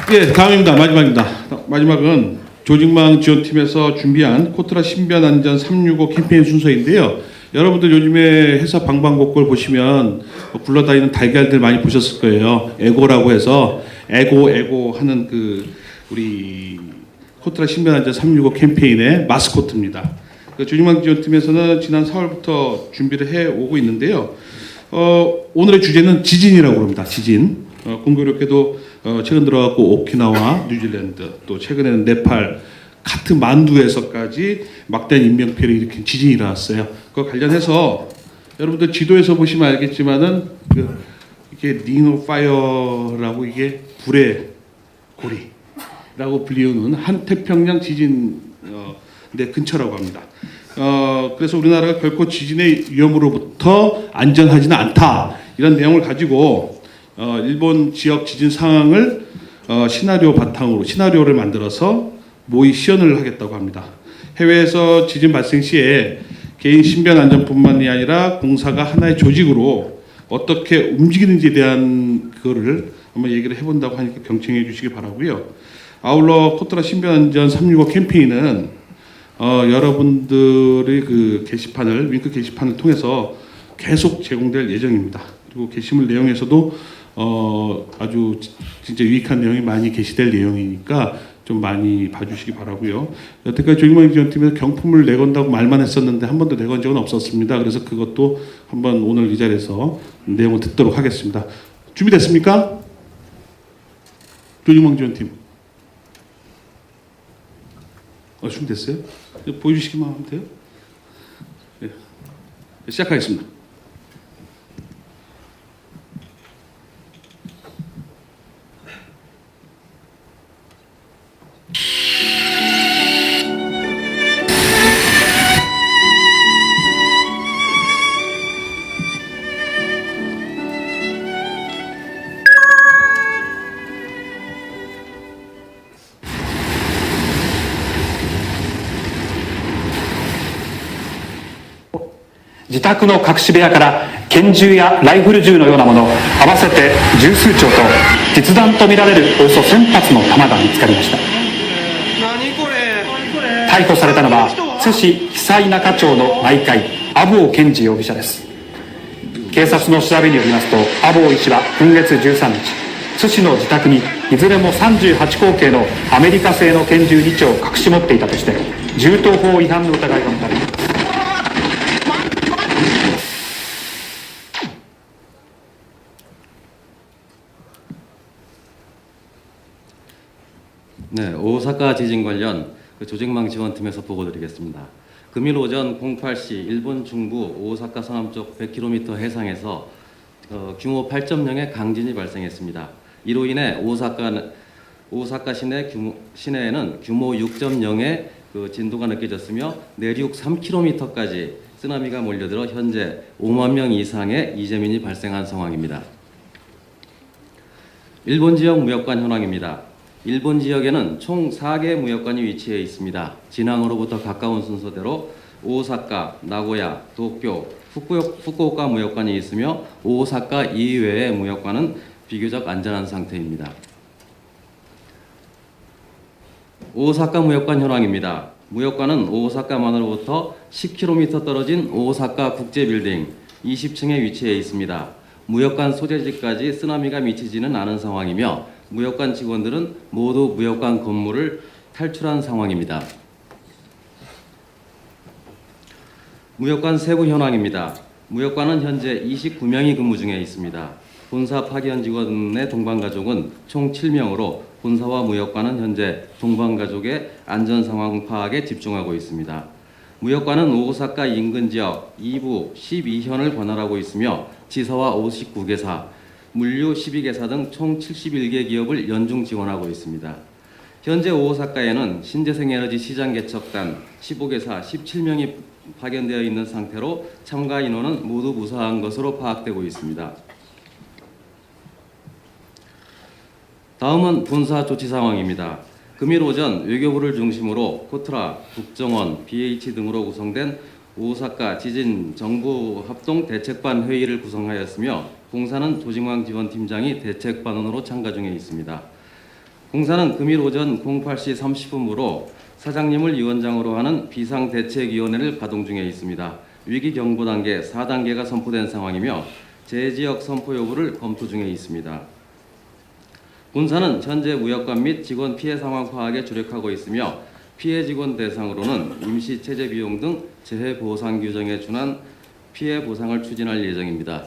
예, 다음입니다. 마지막입니다. 마지막은 조직망 지원팀에서 준비한 코트라 신변 안전 365 캠페인 순서인데요. 여러분들 요즘에 회사 방방곡곡 보시면 굴러다니는 달걀들 많이 보셨을 거예요. 에고라고 해서 에고 하는 그 우리 코트라 신변 안전 365 캠페인의 마스코트입니다. 그 조직망 지원팀에서는 지난 4월부터 준비를 해 오고 있는데요. 오늘의 주제는 지진이라고 합니다. 지진. 공교롭게도 최근 들어갖고 오키나와, 뉴질랜드, 또 최근에는 네팔, 카트만두에서까지 막대한 인명피해를 일으킨 지진이 일어났어요. 그거 관련해서 여러분들 지도에서 보시면 알겠지만은 이게 링 오브 파이어라고 이게 불의 고리라고 불리우는 한태평양 지진 내 근처라고 합니다. 그래서 우리나라가 결코 지진의 위험으로부터 안전하지는 않다 이런 내용을 가지고 일본 지역 지진 상황을 시나리오 바탕으로 시나리오를 만들어서 모의 시연을 하겠다고 합니다. 해외에서 지진 발생 시에 개인 신변 안전뿐만이 아니라 공사가 하나의 조직으로 어떻게 움직이는지에 대한 그거를 한번 얘기를 해본다고 하니까 경청해 주시기 바라고요. 아울러 코트라 신변 안전 365 캠페인은 여러분들의 그 게시판을 링크 게시판을 통해서 계속 제공될 예정입니다. 그리고 게시물 내용에서도 아주 진짜 유익한 내용이 많이 게시될 내용이니까 좀 많이 봐주시기 바라고요. 여태까지 조직망 지원팀에서 경품을 내건다고 말만 했었는데 한 번도 내건 적은 없었습니다. 그래서 그것도 한번 오늘 이 자리에서 내용을 듣도록 하겠습니다. 준비됐습니까? 조직망 지원팀. 준비됐어요? 보여주시기만 하면 돼요? 네. 시작하겠습니다.自宅の隠し部屋から拳銃やライフル銃のようなもの合わせて十数丁と実弾とみられるおよそ1000発の弾が見つかりました。逮捕されたのは津市久井中町の内科医阿保健二容疑者です。警察の調べによりますと阿保医師は今月13日津市の自宅にいずれも38口径のアメリカ製の拳銃2丁を隠し持っていたとして銃刀法違反の疑いが持たれています。네, 오사카 지진 관련 조직망 지원팀에서 보고드리겠습니다. 금일 오전 08시 일본 중부 오사카 서남쪽 100km 해상에서 규모 8.0의 강진이 발생했습니다. 이로 인해 오사카 시내에는 규모 6.0의 진도가 느껴졌으며 내륙 3km까지 쓰나미가 몰려들어 현재 5만 명 이상의 이재민이 발생한 상황입니다. 일본 지역 무역관 현황입니다. 일본 지역에는 총 4개 무역관이 위치해 있습니다. 진앙으로부터 가까운 순서대로 오사카, 나고야, 도쿄, 후쿠오카 무역관이 있으며 오사카 이외의 무역관은 비교적 안전한 상태입니다. 오사카 무역관 현황입니다. 무역관은 오사카만으로부터 10km 떨어진 오사카 국제빌딩 20층에 위치해 있습니다. 무역관 소재지까지 쓰나미가 미치지는 않은 상황이며 무역관 직원들은 모두 무역관 건물을 탈출한 상황입니다. 무역관 세부 현황입니다. 무역관은 현재 29명이 근무 중에 있습니다. 본사 파견 직원의 동반가족은 총 7명으로 본사와 무역관은 현재 동반가족의 안전 상황 파악에 집중하고 있습니다. 무역관은 오사카 인근 지역 2부 12현을 관할하고 있으며 지사와 59개사, 물류 12개사 등 총 71개 기업을 연중 지원하고 있습니다. 현재 오사카에는 신재생에너지 시장 개척단 15개사 17명이 파견되어 있는 상태로 참가 인원은 모두 무사한 것으로 파악되고 있습니다. 다음은 본사 조치 상황입니다. 금일 오전 외교부를 중심으로 코트라, 국정원, BH 등으로 구성된 오사카 지진 정부 합동 대책반 회의를 구성하였으며 봉사는 조직망 지원팀장이 대책반원으로 참가 중에 있습니다. 공사는 금일 오전 08시 30분부로 사장님을 위원장으로 하는 비상대책위원회를 가동 중에 있습니다. 위기 경보 단계 4단계가 선포된 상황이며 재지역 선포 여부를 검토 중에 있습니다. 본사는 현재 무역관 및 직원 피해 상황 파악에 주력하고 있으며 피해 직원 대상으로는 임시 체재 비용 등 재해 보상 규정에 준한 피해 보상을 추진할 예정입니다.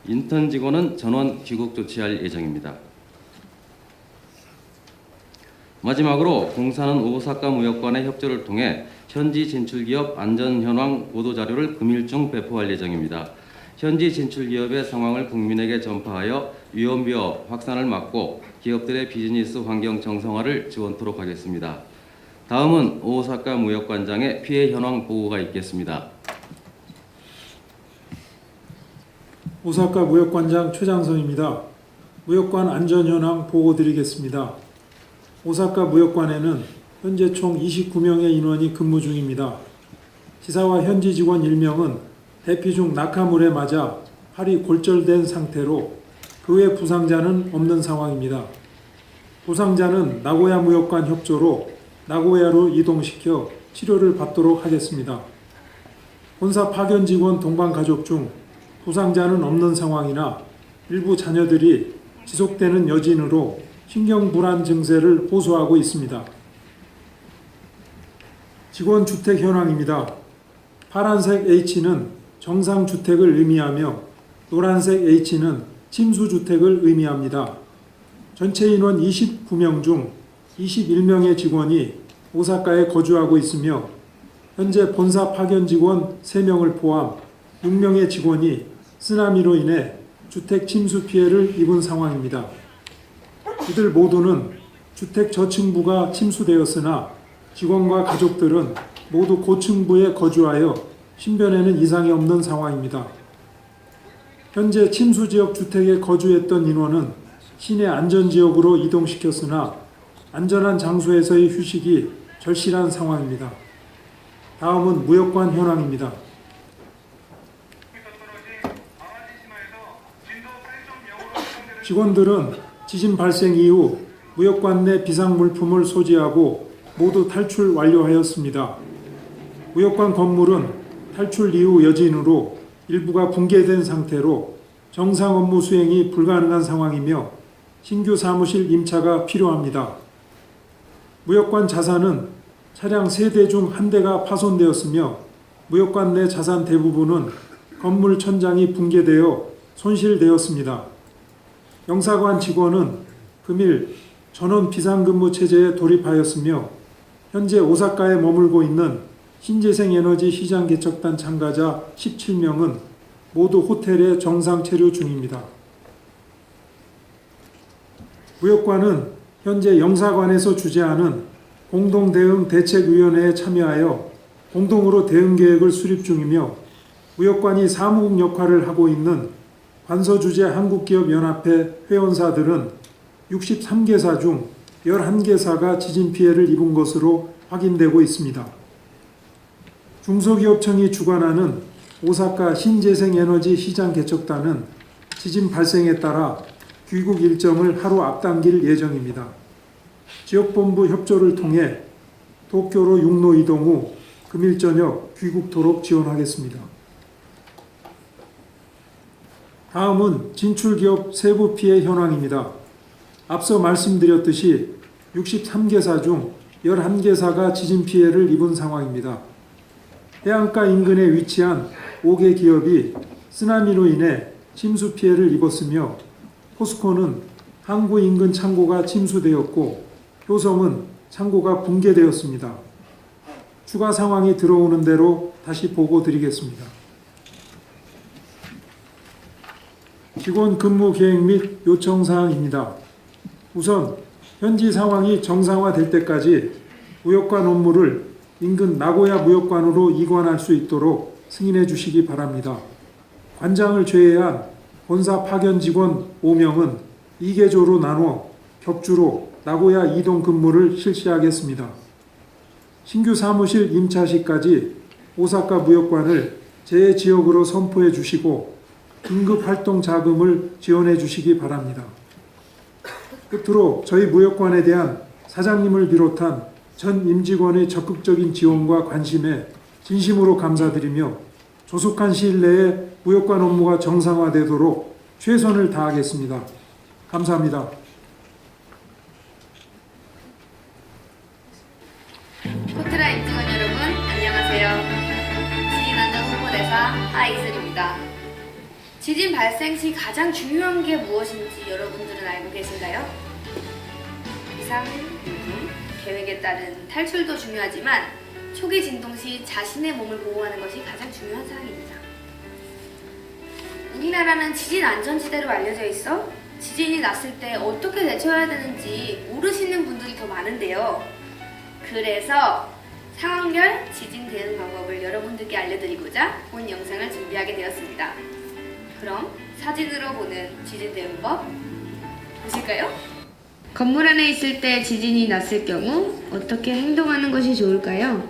인턴 직원은 전원 귀국 조치할 예정입니다. 마지막으로 공사는 오사카 무역관의 협조를 통해 현지 진출기업 안전 현황 보도 자료를 금일 중 배포할 예정입니다. 현지 진출기업의 상황을 국민에게 전파하여 위험비어 확산을 막고 기업들의 비즈니스 환경 정상화를 지원토록 하겠습니다. 다음은 오사카 무역관장의 피해 현황 보고가 있겠습니다. 오사카 무역관장 최장성입니다. 무역관 안전 현황 보고 드리겠습니다. 오사카 무역관에는 현재 총 29명의 인원이 근무 중입니다. 지사와 현지 직원 1명은 대피 중 낙하물에 맞아 팔이 골절된 상태로 그 외 부상자는 없는 상황입니다. 부상자는 나고야 무역관 협조로 나고야로 이동시켜 치료를 받도록 하겠습니다. 본사 파견 직원 동반 가족 중 부상자는 없는 상황이나 일부 자녀들이 지속되는 여진으로 신경불안 증세를 호소하고 있습니다. 직원 주택 현황입니다. 파란색 H는 정상주택을 의미하며 노란색 H는 침수주택을 의미합니다. 전체 인원 29명 중 21명의 직원이 오사카에 거주하고 있으며 현재 본사 파견 직원 3명을 포함 6명의 직원이 쓰나미로 인해 주택 침수 피해를 입은 상황입니다. 이들 모두는 주택 저층부가 침수되었으나 직원과 가족들은 모두 고층부에 거주하여 신변에는 이상이 없는 상황입니다. 현재 침수지역 주택에 거주했던 인원은 시내 안전지역으로 이동시켰으나 안전한 장소에서의 휴식이 절실한 상황입니다. 다음은 무역관 현황입니다. 직원들은 지진 발생 이후 무역관 내 비상물품을 소지하고 모두 탈출 완료하였습니다. 무역관 건물은 탈출 이후 여진으로 일부가 붕괴된 상태로 정상 업무 수행이 불가능한 상황이며 신규 사무실 임차가 필요합니다. 무역관 자산은 차량 3대 중 1대가 파손되었으며 무역관 내 자산 대부분은 건물 천장이 붕괴되어 손실되었습니다. 영사관 직원은 금일 전원 비상근무 체제에 돌입하였으며 현재 오사카에 머물고 있는 신재생에너지 시장 개척단 참가자 17명은 모두 호텔에 정상 체류 중입니다. 무역관은 현재 영사관에서 주재하는 공동대응 대책위원회에 참여하여 공동으로 대응계획을 수립 중이며 무역관이 사무국 역할을 하고 있는 관서주재 한국기업연합회 회원사들은 63개사 중 11개사가 지진 피해를 입은 것으로 확인되고 있습니다. 중소기업청이 주관하는 오사카 신재생에너지 시장 개척단은 지진 발생에 따라 귀국 일정을 하루 앞당길 예정입니다. 지역본부 협조를 통해 도쿄로 육로 이동 후 금일 저녁 귀국토록 지원하겠습니다. 다음은 진출기업 세부 피해 현황입니다. 앞서 말씀드렸듯이 63개사 중 11개사가 지진 피해를 입은 상황입니다. 해안가 인근에 위치한 5개 기업이 쓰나미로 인해 침수 피해를 입었으며 포스코는 항구 인근 창고가 침수되었고 효성은 창고가 붕괴되었습니다. 추가 상황이 들어오는 대로 다시 보고 드리겠습니다. 직원 근무 계획 및 요청 사항입니다. 우선 현지 상황이 정상화될 때까지 무역관 업무를 인근 나고야 무역관으로 이관할 수 있도록 승인해 주시기 바랍니다. 관장을 제외한 본사 파견 직원 5명은 2개조로 나눠 격주로 나고야 이동 근무를 실시하겠습니다. 신규 사무실 임차 시까지 오사카 무역관을 제 지역으로 선포해 주시고 긴급 활동 자금을 지원해 주시기 바랍니다. 끝으로 저희 무역관에 대한 사장님을 비롯한 전 임직원의 적극적인 지원과 관심에 진심으로 감사드리며 조속한 시일 내에 무역관 업무가 정상화되도록 최선을 다하겠습니다. 감사합니다. 코트라 임직원 여러분, 안녕하세요. 지진안전 홍보대사 하이슬입니다. 지진 발생 시 가장 중요한 게 무엇인지 여러분들은 알고 계신가요? 비상, 유분, 계획에 따른 탈출도 중요하지만 초기 진동 시 자신의 몸을 보호하는 것이 가장 중요한 사항입니다. 우리나라는 지진 안전지대로 알려져 있어 지진이 났을 때 어떻게 대처해야 되는지 모르시는 분들이 더 많은데요. 그래서 상황별 지진 대응 방법을 여러분들께 알려드리고자 본 영상을 준비하게 되었습니다. 그럼 사진으로 보는 지진 대응법 보실까요? 건물 안에 있을 때 지진이 났을 경우 어떻게 행동하는 것이 좋을까요?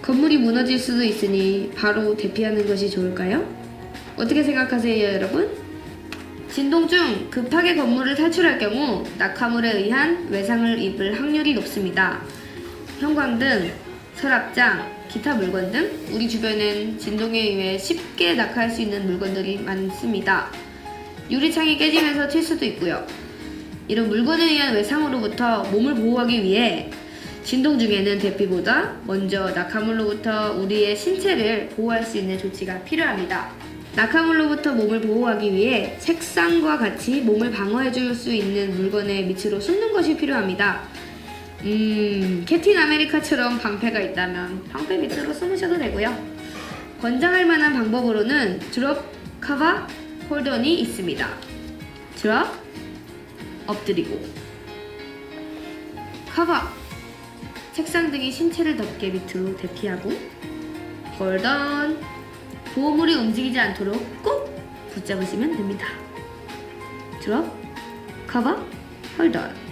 건물이 무너질 수도 있으니 바로 대피하는 것이 좋을까요? 어떻게 생각하세요, 여러분? 진동 중 급하게 건물을 탈출할 경우 낙하물에 의한 외상을 입을 확률이 높습니다. 형광등, 서랍장, 기타 물건 등 우리 주변엔 진동에 의해 쉽게 낙하할 수 있는 물건들이 많습니다. 유리창이 깨지면서 튈 수도 있고요. 이런 물건에 의한 외상으로부터 몸을 보호하기 위해 진동 중에는 대피보다 먼저 낙하물로부터 우리의 신체를 보호할 수 있는 조치가 필요합니다. 낙하물로부터 몸을 보호하기 위해 책상과 같이 몸을 방어해줄 수 있는 물건의 밑으로 숨는 것이 필요합니다. 캡틴 아메리카처럼 방패가 있다면 방패 밑으로 숨으셔도 되고요. 권장할 만한 방법으로는 드롭 커버 홀던이 있습니다. 드롭, 엎드리고, 커버, 책상 등이 신체를 덮게 밑으로 대피하고, 홀던, 보호물이 움직이지 않도록 꼭 붙잡으시면 됩니다. 드롭, 커버, 홀던.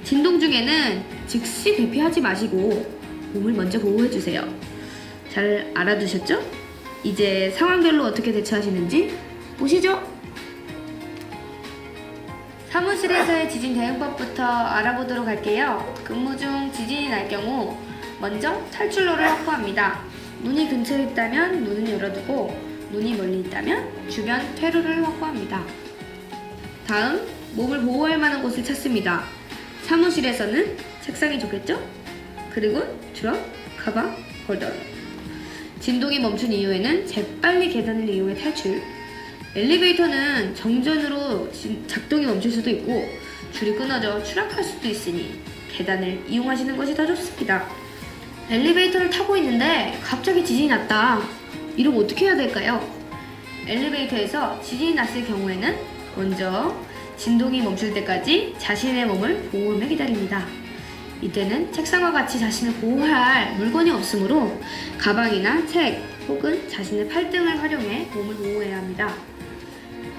진동 중에는 즉시 대피하지 마시고 몸을 먼저 보호해주세요. 잘 알아두셨죠? 이제 상황별로 어떻게 대처하시는지 보시죠. 사무실에서의 지진 대응법부터 알아보도록 할게요. 근무 중 지진이 날 경우 먼저 탈출로를 확보합니다. 문이 근처에 있다면 문을 열어두고 문이 멀리 있다면 주변 퇴로를 확보합니다. 다음, 몸을 보호할 만한 곳을 찾습니다. 사무실에서는 책상이 좋겠죠? 그리고 드롭, 커버, 홀더. 진동이 멈춘 이후에는 재빨리 계단을 이용해 탈출. 엘리베이터는 정전으로 작동이 멈출 수도 있고 줄이 끊어져 추락할 수도 있으니 계단을 이용하시는 것이 더 좋습니다. 엘리베이터를 타고 있는데 갑자기 지진이 났다. 이러면 어떻게 해야 될까요? 엘리베이터에서 지진이 났을 경우에는 먼저 진동이 멈출 때까지 자신의 몸을 보호하며 기다립니다. 이때는 책상과 같이 자신을 보호할 물건이 없으므로 가방이나 책 혹은 자신의 팔등을 활용해 몸을 보호해야 합니다.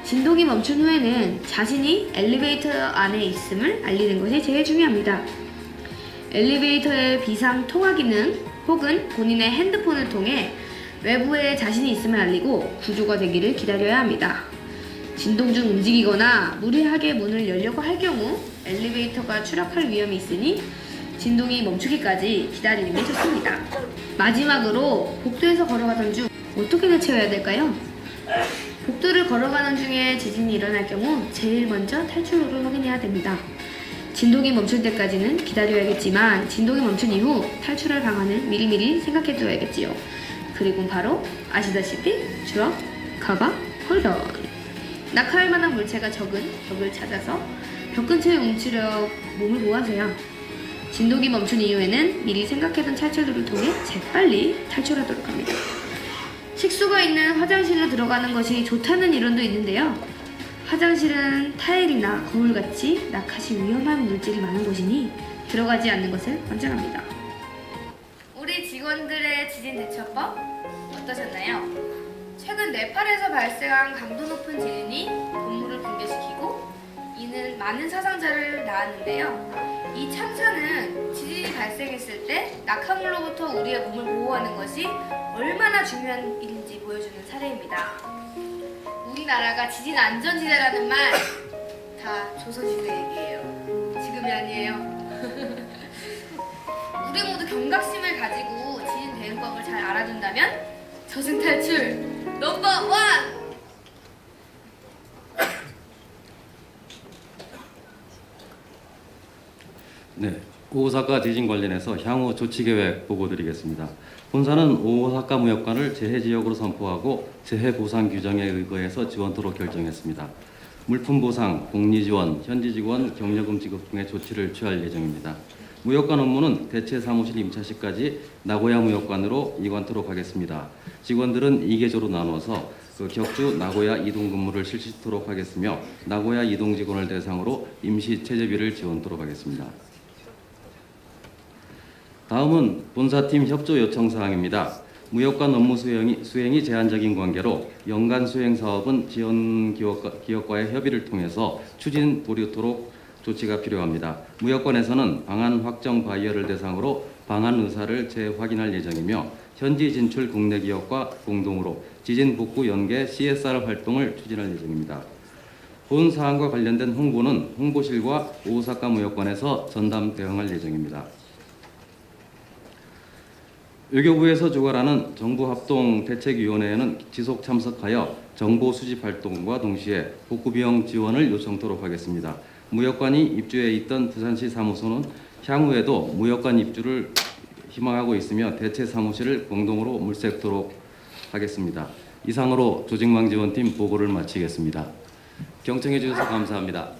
진동이 멈춘 후에는 자신이 엘리베이터 안에 있음을 알리는 것이 제일 중요합니다. 엘리베이터의 비상 통화 기능 혹은 본인의 핸드폰을 통해 외부에 자신이 있음을 알리고 구조가 되기를 기다려야 합니다. 진동 중 움직이거나 무리하게 문을 열려고 할 경우 엘리베이터가 추락할 위험이 있으니 진동이 멈추기까지 기다리는 게 좋습니다. 마지막으로 복도에서 걸어가던 중 어떻게 대처해야 될까요? 복도를 걸어가는 중에 지진이 일어날 경우 제일 먼저 탈출로를 확인해야 됩니다. 진동이 멈출 때까지는 기다려야겠지만 진동이 멈춘 이후 탈출할 방안을 미리미리 생각해둬야겠지요. 그리고 바로 아시다시피 드롭, 커버, 홀던. 낙하할 만한 물체가 적은 벽을 찾아서 벽 근처에 움츠려 몸을 보호하세요. 진동이 멈춘 이후에는 미리 생각해둔 탈출로를 통해 재빨리 탈출하도록 합니다. 식수가 있는 화장실로 들어가는 것이 좋다는 이론도 있는데요. 화장실은 타일이나 거울같이 낙하시 위험한 물질이 많은 곳이니 들어가지 않는 것을 권장합니다. 우리 직원들의 지진 대처법 어떠셨나요? 최근 네팔에서 발생한 강도 높은 지진이 건물을 붕괴시키고 이는 많은 사상자를 낳았는데요. 이 참사는 지진이 발생했을 때 낙하물로부터 우리의 몸을 보호하는 것이 얼마나 중요한 일인지 보여주는 사례입니다. 우리나라가 지진 안전지대라는 말 다 조선시대 얘기예요. 장난감이 아니에요. 우리 모두 경각심을 가지고 지진 대응법을 잘 알아둔다면 저승 탈출 넘버 원! 네, 오사카 지진 관련해서 향후 조치 계획 보고드리겠습니다. 본사는 오사카 무역관을 재해 지역으로 선포하고 재해 보상 규정에 의거해서 지원토록 결정했습니다. 물품 보상, 복리 지원, 현지 직원 경력금 지급 등의 조치를 취할 예정입니다. 무역관 업무는 대체 사무실 임차시까지 나고야 무역관으로 이관토록 하겠습니다. 직원들은 2계조로 나눠서 격주 나고야 이동 근무를 실시토록 하겠으며 나고야 이동 직원을 대상으로 임시 체재비를 지원토록 하겠습니다. 다음은 본사팀 협조 요청 사항입니다. 무역관 업무 수행이 제한적인 관계로 연간 수행 사업은 지원 기업과의 협의를 통해서 추진 보류토록 조치가 필요합니다. 무역관에서는 방안 확정 바이어를 대상으로 방안 의사를 재확인할 예정이며 현지 진출 국내 기업과 공동으로 지진 복구 연계 CSR 활동을 추진할 예정입니다. 본 사항과 관련된 홍보는 홍보실과 오사카 무역관에서 전담 대응할 예정입니다. 외교부에서 주관하는 정부합동대책위원회에는 지속 참석하여 정보 수집 활동과 동시에 복구 비용 지원을 요청토록 하겠습니다. 무역관이 입주해 있던 부산시 사무소는 향후에도 무역관 입주를 희망하고 있으며 대체 사무실을 공동으로 물색토록 하겠습니다. 이상으로 조직망 지원팀 보고를 마치겠습니다. 경청해 주셔서 감사합니다.